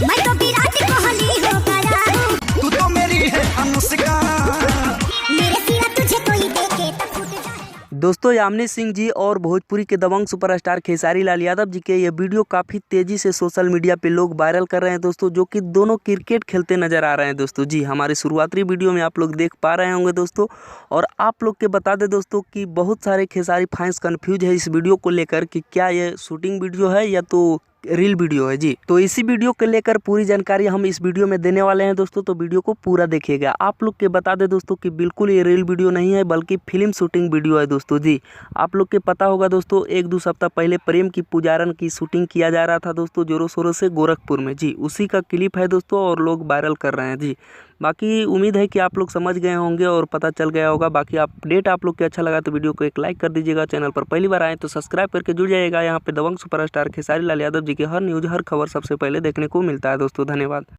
मैं तो विराट कोहली हो गया, तू तो मेरी है अनुष्का, मेरे सिवा तुझे कोई देखे तो फूट जाए। दोस्तों यामिनी सिंह जी और भोजपुरी के दबंग सुपरस्टार खेसारी लाल यादव जी के ये वीडियो काफ़ी तेज़ी से सोशल मीडिया पे लोग वायरल कर रहे हैं दोस्तों, जो कि दोनों क्रिकेट खेलते नजर आ रहे हैं दोस्तों। जी हमारी शुरुआती वीडियो में आप लोग देख पा रहे होंगे दोस्तों। और आप लोग के बता दें दोस्तों कि बहुत सारे खेसारी फैंस कन्फ्यूज है इस वीडियो को लेकर कि क्या ये शूटिंग वीडियो है या तो रील वीडियो है। जी तो इसी वीडियो को लेकर पूरी जानकारी हम इस वीडियो में देने वाले हैं दोस्तों, तो वीडियो को पूरा देखिएगा। आप लोग के बता दें दोस्तों कि बिल्कुल ये रील वीडियो नहीं है बल्कि फिल्म शूटिंग वीडियो है दोस्तों। जी आप लोग के पता होगा दोस्तों, 1-2 सप्ताह पहले प्रेम की पुजारन की शूटिंग किया जा रहा था दोस्तों जोरों शोरों से गोरखपुर में। जी उसी का क्लिप है दोस्तों और लोग वायरल कर रहे हैं। जी बाकी उम्मीद है कि आप लोग समझ गए होंगे और पता चल गया होगा। बाकी अपडेट आप लोग के अच्छा लगा तो वीडियो को एक लाइक कर दीजिएगा। चैनल पर पहली बार आए तो सब्सक्राइब करके जुड़ जाइएगा। यहाँ पे दबंग सुपरस्टार खेसारी लाल यादव जी के हर न्यूज़ हर खबर सबसे पहले देखने को मिलता है दोस्तों। धन्यवाद।